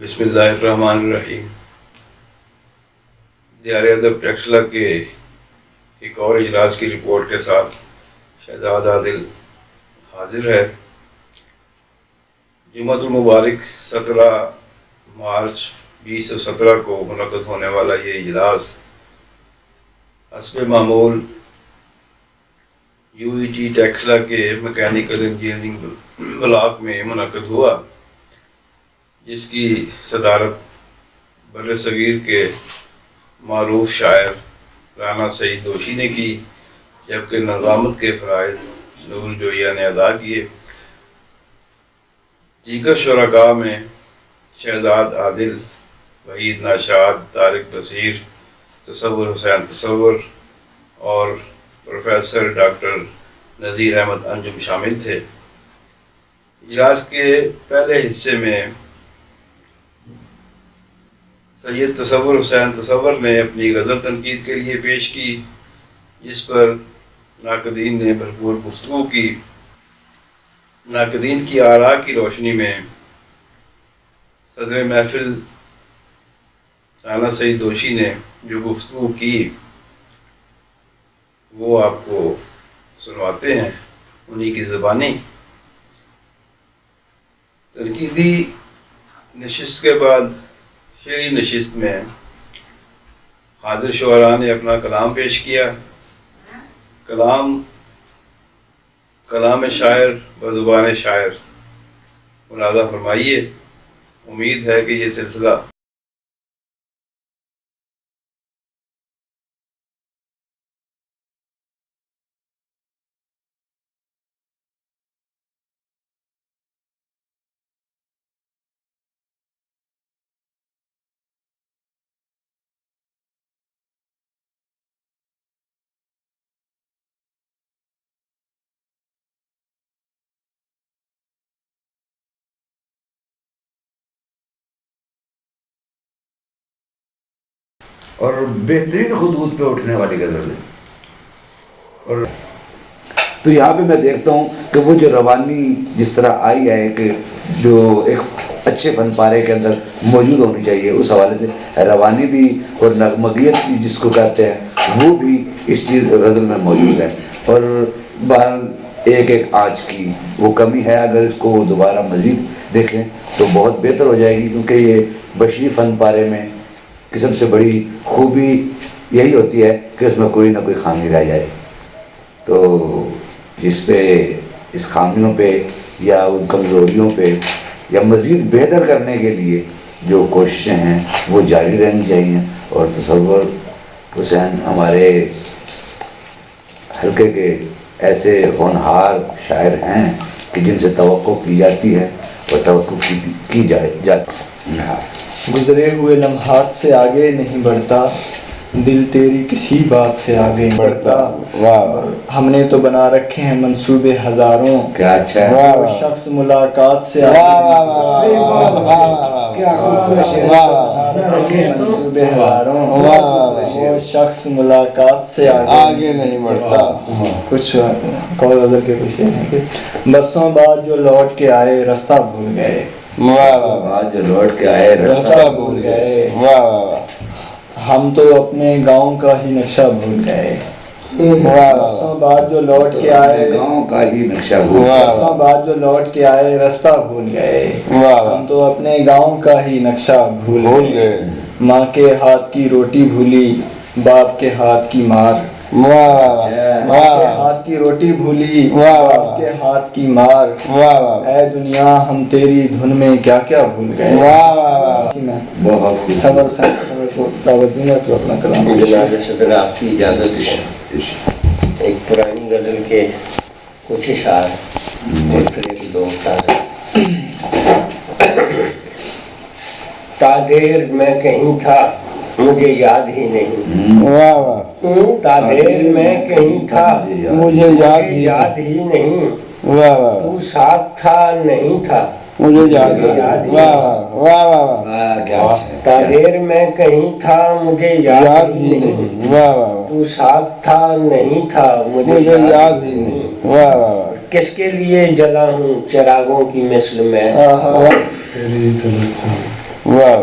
بسم اللہ الرحمن الرحیم۔ دیار ادب ٹیکسلا کے ایک اور اجلاس کی رپورٹ کے ساتھ شہزاد عادل حاضر ہے۔ جمعۃ المبارک 17 مارچ 2017 کو منعقد ہونے والا یہ اجلاس حسب معمول UET ٹیکسلا کے میکینیکل انجینئرنگ بلاک میں منعقد ہوا، جس کی صدارت بر صغیر کے معروف شاعر رانا سعید دوشی نے کی، جبکہ نظامت کے فرائض نور جویہ نے ادا کیے۔ دیگر شرکاء میں شہزاد عادل، وحید ناشاد، طارق بصیر، تصور حسین تصور اور پروفیسر ڈاکٹر نذیر احمد انجم شامل تھے۔ اجلاس کے پہلے حصے میں سید تصور حسین تصور نے اپنی غزل تنقید کے لیے پیش کی، جس پر ناقدین نے بھرپور گفتگو کی۔ ناقدین کی آراء کی روشنی میں صدر محفل رانا سعید دوشی نے جو گفتگو کی وہ آپ کو سنواتے ہیں انہی کی زبانی۔ تنقیدی نشست کے بعد شعری نشست میں حاضر شعراء نے اپنا کلام پیش کیا۔ کلام شاعر بزبان شاعر ملاحظہ فرمائیے۔ امید ہے کہ یہ سلسلہ اور بہترین خطوط پہ اٹھنے والی غزل ہے۔ اور تو یہاں پہ میں دیکھتا ہوں کہ وہ جو روانی جس طرح آئی ہے کہ جو ایک اچھے فن پارے کے اندر موجود ہونی چاہیے، اس حوالے سے روانی بھی اور نغمگیت بھی جس کو کہتے ہیں وہ بھی اس چیز غزل میں موجود ہے۔ اور بہرحال ایک آج کی وہ کمی ہے، اگر اس کو دوبارہ مزید دیکھیں تو بہت بہتر ہو جائے گی، کیونکہ یہ بشری فن پارے میں کی سب سے بڑی خوبی یہی ہوتی ہے کہ اس میں کوئی نہ کوئی خامی رہ جائے۔ تو جس پہ اس خامیوں پہ یا ان کمزوریوں پہ یا مزید بہتر کرنے کے لیے جو کوششیں ہیں وہ جاری رہنی چاہیے۔ اور تصور حسین ہمارے حلقے کے ایسے ہونہار شاعر ہیں کہ جن سے توقع کی جاتی ہے اور توقع کی جاتی ہے۔ گزرے ہوئے لمحات سے آگے نہیں بڑھتا، دل تیری کسی بات سے آگے نہیں بڑھتا۔ ہم نے تو بنا رکھے ہیں منصوبے ہزاروں، کیا اچھا ہے، وہ شخص ملاقات سے آگے منصوبے ہزاروں، وہ شخص ملاقات سے آگے نہیں بڑھتا۔ کچھ قول غزل کے کچھ ہیں کہ برسوں بعد جو لوٹ کے آئے رستہ بھول گئے، جو لوٹ کے آئے رستہ بھول گئے، ہم تو اپنے گاؤں کا ہی نقشہ بھول گئے۔ برسوں بعد جو لوٹ کے آئے گاؤں کا ہی نقشہ بھول گئے، برسوں بعد جو لوٹ کے آئے رستہ بھول گئے، ہم تو اپنے گاؤں کا ہی نقشہ بھول گئے۔ ماں کے ہاتھ کی روٹی بھولی، باپ کے ہاتھ کی مار، ماں کے ہاتھ کی روٹی بھولی، باپ کے ہاتھ کی مار، اے دنیا ہم تیری دھن میں کیا کیا بھول گئے۔ صبر سے کو دعوت دوں گا تو اپنا کلام جناب صدر آپ کی اجازت سے ایک پرانی غزل کے کچھ اشعار اور پھر ایک دو تازہ۔ تا دیر میں کہیں تھا مجھے یاد ہی نہیں، تا دیر میں کہیں تھا مجھے یاد ہی نہیں، تو ساتھ تھا نہیں تھا مجھے یاد ہی تا دیر میں کہیں تھا مجھے یاد ہی نہیں، تو ساتھ تھا نہیں تھا مجھے یاد ہی نہیں۔ کس کے لیے جلا ہوں چراغوں کی مثل میں،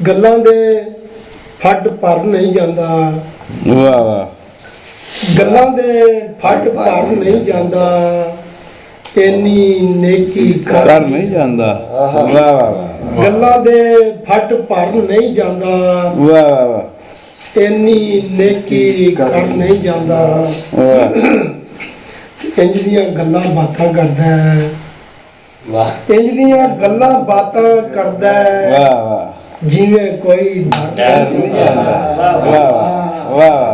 ਗੱਲਾਂ ਦੇ ਫੱਟ ਭਰ ਨਹੀਂ ਜਾਂਦਾ, ਗੱਲਾਂ ਦੇ ਫੱਟ ਭਰ ਨਹੀਂ ਜਾਂਦਾ, ਇੰਨੀ ਨੇਕੀ ਕਰ ਨਹੀਂ ਜਾਂਦਾ। ਗੱਲਾਂ ਦੇ ਫੱਟ ਭਰ ਨਹੀਂ ਜਾਂਦਾ, ਇੰਨੀ ਨੇਕੀ ਕਰ ਨਹੀਂ ਜਾਂਦਾ। ਇੰਜ ਦੀਆਂ ਗੱਲਾਂ ਬਾਤਾਂ ਕਰਦਾ ਹੈ, ਇੰਜ ਦੀਆਂ ਗੱਲਾਂ ਬਾਤਾਂ ਕਰਦਾ ਹੈ ਜਿਵੇਂ ਕੋਈ ਡਰ ਨਹੀਂ ਜਾਂਦਾ।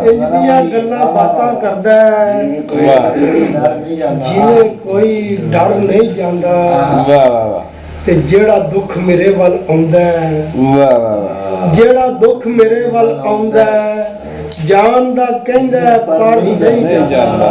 ਇੰਜ ਦੀਆਂ ਗੱਲਾਂ ਬਾਤਾਂ ਕਰਦਾ ਹੈ ਜਿਵੇਂ ਕੋਈ ਡਰ ਨਹੀਂ ਜਾਂਦਾ। ਤੇ ਜਿਹੜਾ ਦੁੱਖ ਮੇਰੇ ਵੱਲ ਆਉਂਦਾ ਹੈ, ਜਿਹੜਾ ਦੁੱਖ ਮੇਰੇ ਵੱਲ ਆਉਂਦਾ ਹੈ, ਜਾਨ ਦਾ ਕਹਿੰਦਾ ਪਰ ਨਹੀਂ ਜਾਂਦਾ।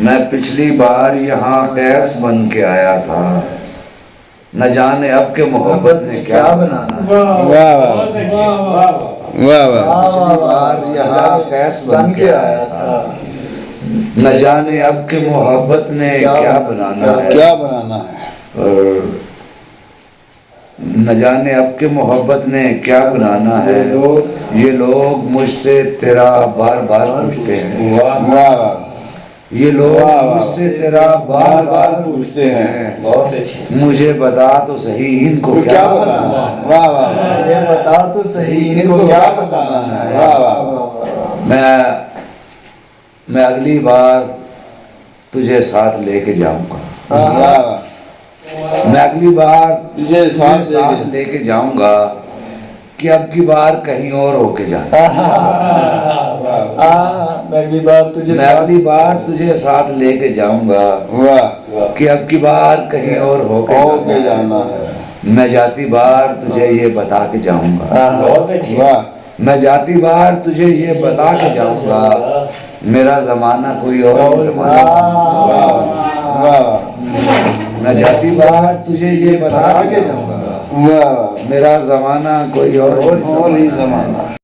میں پچھلی بار یہاں قیس بن کے آیا تھا، نہ جانے اب کے محبت نے کیا بنانا ہے۔ یہاں قیس بن کے آیا تھا، نہ جانے اب کے محبت نے کیا بنانا ہے، اور نہ جانے اب کے محبت نے کیا بنانا ہے۔ یہ لوگ مجھ سے تیرا بار بار پوچھتے ہیں، یہ لوگ مجھ سے تیرا بار بار پوچھتے ہیں، مجھے بتا تو صحیح ان کو کیا بتانا ہے، مجھے بتا تو صحیح ان کو کیا بتانا ہے۔ میں اگلی بار تجھے ساتھ لے کے جاؤں گا، میں اگلی بار تجھے ساتھ لے کے جاؤں گا کہ اب کی بار کہیں اور ہو کے جانا، میں اگلی بار تجھے ساتھ لے کے جاؤں گا کہ اب کی بار کہیں اور ہو کے جانا ہے۔ میں جاتی بار تجھے یہ بتا کے جاؤں گا، میں جاتی بار تجھے یہ بتا کے جاؤں گا، میرا زمانہ کوئی اور زمانہ، میں جاتی بار تجھے یہ بتا کے جاؤں گا، میرا زمانہ کوئی اور ہی زمانہ۔